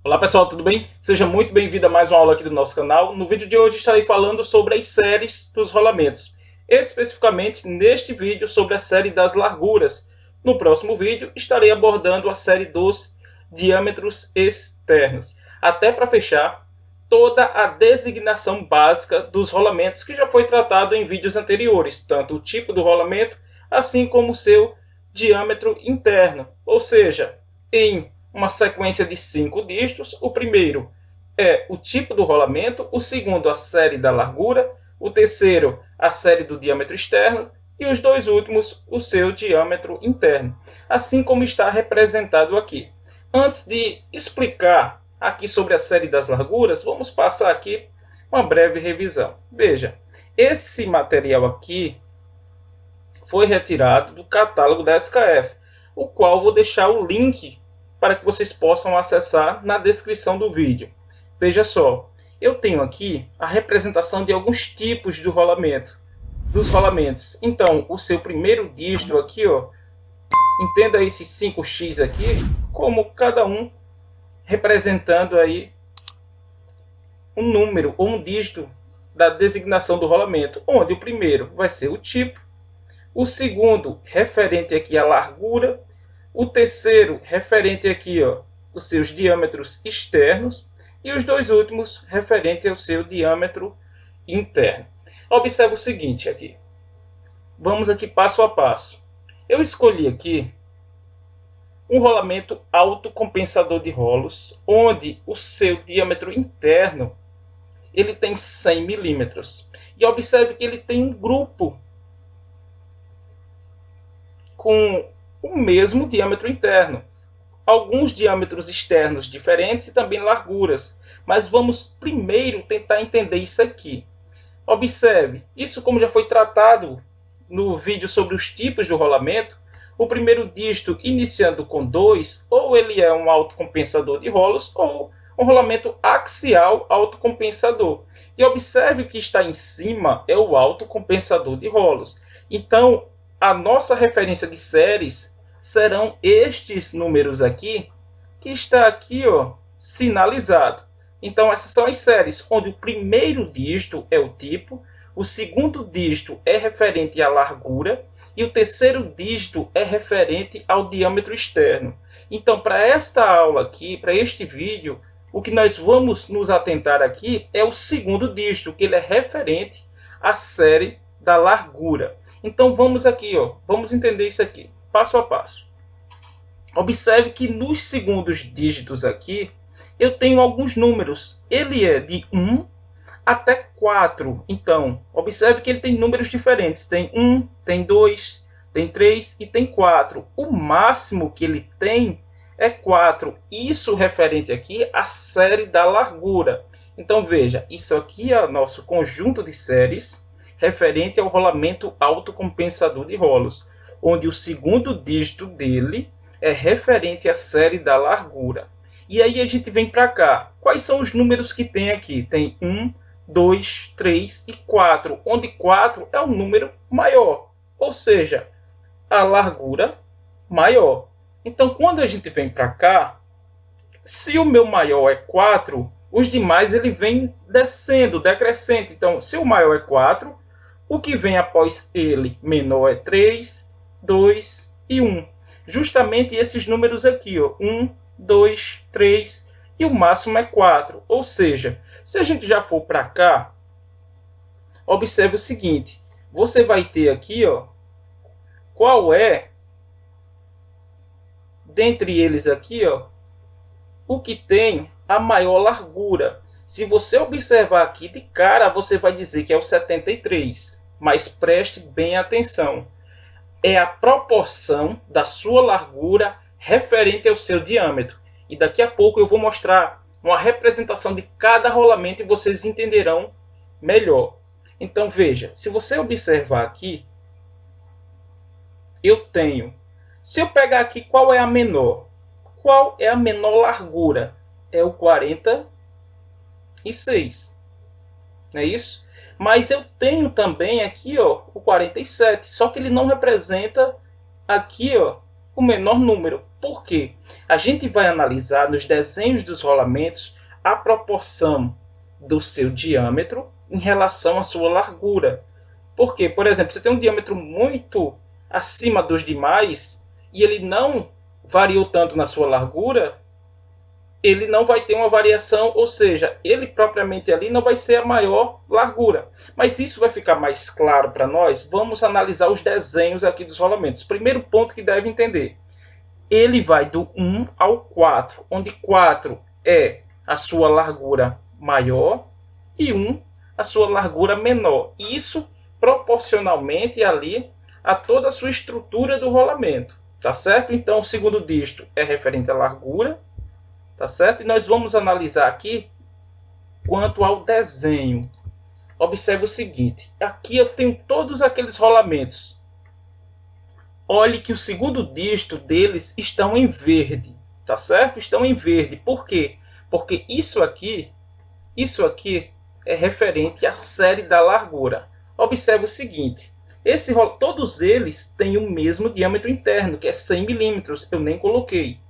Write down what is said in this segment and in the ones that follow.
Olá pessoal, tudo bem? Seja muito bem-vindo a mais uma aula aqui do nosso canal. No vídeo de hoje estarei falando sobre as séries dos rolamentos. Especificamente neste vídeo sobre a série das larguras. No próximo vídeo estarei abordando a série dos diâmetros externos. Até para fechar toda a designação básica dos rolamentos que já foi tratado em vídeos anteriores. Tanto o tipo do rolamento, assim como o seu diâmetro interno. Ou seja, em uma sequência de 5 dígitos. O primeiro é o tipo do rolamento, o segundo a série da largura, o terceiro a série do diâmetro externo e os dois últimos o seu diâmetro interno, assim como está representado aqui. Antes de explicar aqui sobre a série das larguras, vamos passar aqui uma breve revisão. Veja, esse material aqui foi retirado do catálogo da SKF, o qual vou deixar o link para que vocês possam acessar na descrição do vídeo. Veja só, eu tenho aqui a representação de alguns tipos de rolamento, dos rolamentos. Então, o seu primeiro dígito aqui, ó, entenda esse 5x aqui como cada um representando aí um número ou um dígito da designação do rolamento, onde o primeiro vai ser o tipo, o segundo referente aqui à largura, o terceiro referente aqui, ó, os seus diâmetros externos, e os dois últimos referente ao seu diâmetro interno. Observe o seguinte aqui. Vamos aqui passo a passo. Eu escolhi aqui um rolamento autocompensador de rolos, onde o seu diâmetro interno ele tem 100 milímetros. E observe que ele tem um grupo com o mesmo diâmetro interno. Alguns diâmetros externos diferentes e também larguras. Mas vamos primeiro tentar entender isso aqui. Observe, isso como já foi tratado no vídeo sobre os tipos do rolamento, o primeiro dígito iniciando com 2, ou ele é um autocompensador de rolos, ou um rolamento axial autocompensador. E observe que está em cima é o autocompensador de rolos. Então, a nossa referência de séries serão estes números aqui, que está aqui, ó, sinalizado. Então, essas são as séries, onde o primeiro dígito é o tipo, o segundo dígito é referente à largura e o terceiro dígito é referente ao diâmetro externo. Então, para esta aula aqui, para este vídeo, o que nós vamos nos atentar aqui é o segundo dígito, que ele é referente à série da largura. Então, vamos aqui, ó, vamos entender isso aqui, passo a passo. Observe que nos segundos dígitos aqui, eu tenho alguns números. Ele é de 1 até 4. Então, observe que ele tem números diferentes. Tem 1, tem 2, tem 3 e tem 4. O máximo que ele tem é 4. Isso referente aqui à série da largura. Então, veja, isso aqui é o nosso conjunto de séries referente ao rolamento autocompensador de rolos, onde o segundo dígito dele é referente à série da largura. E aí a gente vem para cá. Quais são os números que tem aqui? Tem 1, 2, 3 e 4, onde 4 é um número maior, ou seja, a largura maior. Então, quando a gente vem para cá, se o meu maior é 4, os demais ele vem descendo, decrescente. Então, se o maior é 4, o que vem após ele menor é 3, 2 e 1. Justamente esses números aqui, ó, 1, 2, 3 e o máximo é 4. Ou seja, se a gente já for para cá, observe o seguinte, você vai ter aqui, ó, qual é, dentre eles aqui, ó, o que tem a maior largura. Se você observar aqui de cara, você vai dizer que é o 73, mas preste bem atenção. É a proporção da sua largura referente ao seu diâmetro. E daqui a pouco eu vou mostrar uma representação de cada rolamento e vocês entenderão melhor. Então veja, se você observar aqui, eu tenho, se eu pegar aqui qual é a menor? Qual é a menor largura? É o 46. Não é isso? Mas eu tenho também aqui, ó, o 47, só que ele não representa aqui, ó, o menor número. Por quê? A gente vai analisar nos desenhos dos rolamentos a proporção do seu diâmetro em relação à sua largura. Porque, por exemplo, você tem um diâmetro muito acima dos demais e ele não variou tanto na sua largura, ele não vai ter uma variação, ou seja, ele propriamente ali não vai ser a maior largura. Mas isso vai ficar mais claro para nós. Vamos analisar os desenhos aqui dos rolamentos. Primeiro ponto que deve entender. Ele vai do 1 ao 4, onde 4 é a sua largura maior e 1 a sua largura menor. Isso proporcionalmente ali a toda a sua estrutura do rolamento. Tá certo? Então, o segundo dígito é referente à largura. Tá certo? E nós vamos analisar aqui quanto ao desenho. Observe o seguinte. Aqui eu tenho todos aqueles rolamentos. Olhe que o segundo dígito deles estão em verde. Tá certo? Estão em verde. Por quê? Porque isso aqui é referente à série da largura. Observe o seguinte. Todos eles têm o mesmo diâmetro interno, que é 100 milímetros. Eu nem coloquei.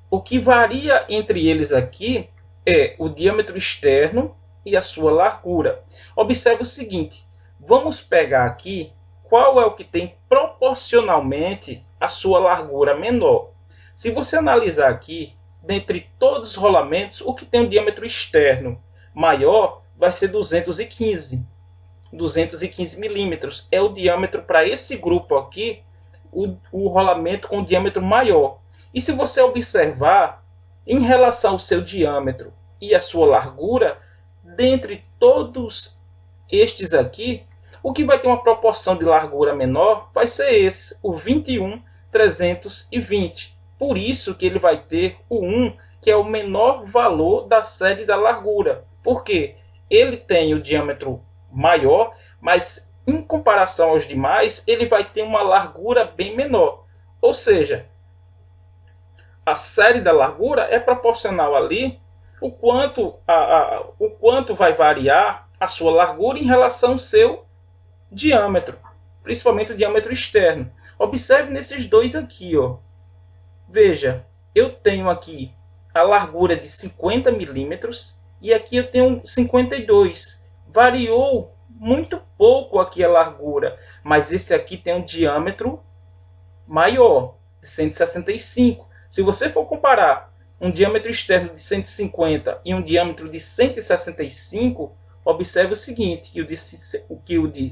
O que varia entre eles aqui é o diâmetro externo e a sua largura. Observe o seguinte, vamos pegar aqui qual é o que tem proporcionalmente a sua largura menor. Se você analisar aqui, dentre todos os rolamentos, o que tem um diâmetro externo maior vai ser 215 milímetros. É o diâmetro para esse grupo aqui, o rolamento com diâmetro maior. E se você observar, em relação ao seu diâmetro e a sua largura, dentre todos estes aqui, o que vai ter uma proporção de largura menor vai ser esse, o 21,320. Por isso que ele vai ter o 1, que é o menor valor da série da largura. Por quê? Ele tem o diâmetro maior, mas em comparação aos demais, ele vai ter uma largura bem menor. Ou seja, a série da largura é proporcional ali o quanto vai variar a sua largura em relação ao seu diâmetro, principalmente o diâmetro externo. Observe nesses dois aqui, ó. Veja, eu tenho aqui a largura de 50 milímetros e aqui eu tenho 52. Variou muito pouco aqui a largura, mas esse aqui tem um diâmetro maior, de 165. Se você for comparar um diâmetro externo de 150 e um diâmetro de 165, observe o seguinte, que o de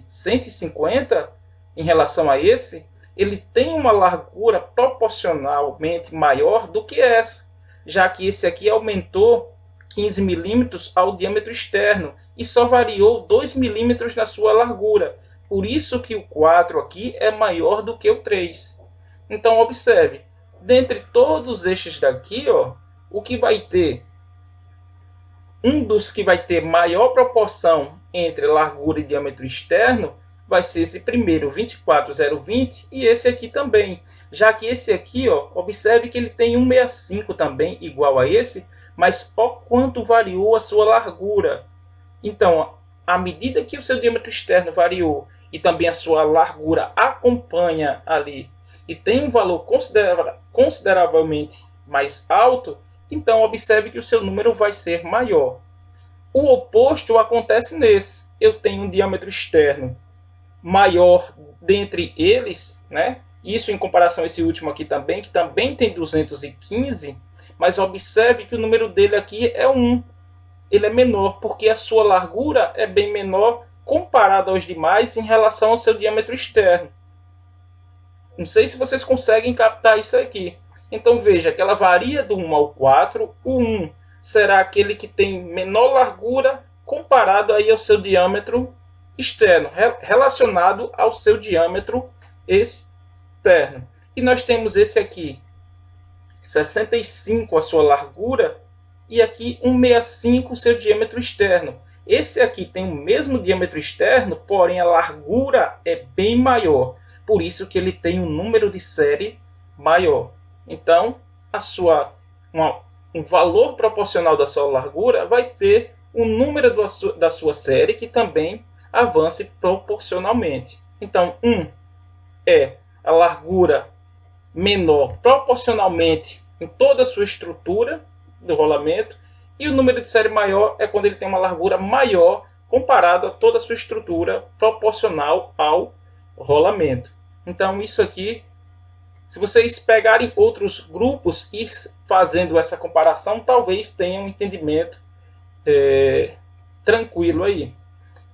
150, em relação a esse, ele tem uma largura proporcionalmente maior do que essa, já que esse aqui aumentou 15 milímetros ao diâmetro externo e só variou 2 milímetros na sua largura. Por isso que o 4 aqui é maior do que o 3. Então, observe. Dentre todos estes daqui, ó, o que vai ter, um dos que vai ter maior proporção entre largura e diâmetro externo, vai ser esse primeiro, 24,020, e esse aqui também. Já que esse aqui, ó, observe que ele tem 1,65 também, igual a esse, mas ó quanto variou a sua largura. Então, à medida que o seu diâmetro externo variou, e também a sua largura acompanha ali, e tem um valor consideravelmente mais alto, então observe que o seu número vai ser maior. O oposto acontece nesse. Eu tenho um diâmetro externo maior dentre eles, né? Isso em comparação a esse último aqui também, que também tem 215, mas observe que o número dele aqui é 1. Ele é menor, porque a sua largura é bem menor comparado aos demais em relação ao seu diâmetro externo. Não sei se vocês conseguem captar isso aqui. Então veja que ela varia do 1 ao 4. O 1 será aquele que tem menor largura comparado aí ao seu diâmetro externo, relacionado ao seu diâmetro externo. E nós temos esse aqui, 65 a sua largura, e aqui 1,65 o seu diâmetro externo. Esse aqui tem o mesmo diâmetro externo, porém a largura é bem maior. Por isso que ele tem um número de série maior. Então, um valor proporcional da sua largura vai ter o número da sua série que também avance proporcionalmente. Então, 1 é a largura menor proporcionalmente em toda a sua estrutura do rolamento, e o número de série maior é quando ele tem uma largura maior comparado a toda a sua estrutura proporcional ao rolamento. Então isso aqui, se vocês pegarem outros grupos e fazendo essa comparação, talvez tenham um entendimento tranquilo aí,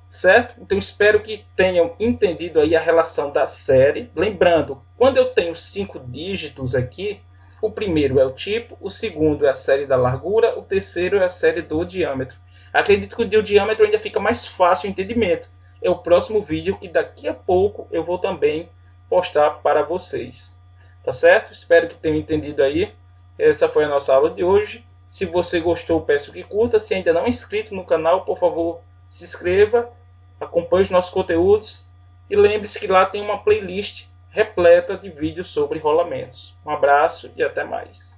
certo? Então espero que tenham entendido aí a relação da série. Lembrando, quando eu tenho 5 dígitos aqui, o primeiro é o tipo, o segundo é a série da largura, o terceiro é a série do diâmetro. Acredito que o do diâmetro ainda fica mais fácil o entendimento. É o próximo vídeo que daqui a pouco eu vou também postar para vocês. Tá certo? Espero que tenham entendido aí. Essa foi a nossa aula de hoje. Se você gostou, peço que curta. Se ainda não é inscrito no canal, por favor, se inscreva, acompanhe os nossos conteúdos e lembre-se que lá tem uma playlist repleta de vídeos sobre rolamentos. Um abraço e até mais.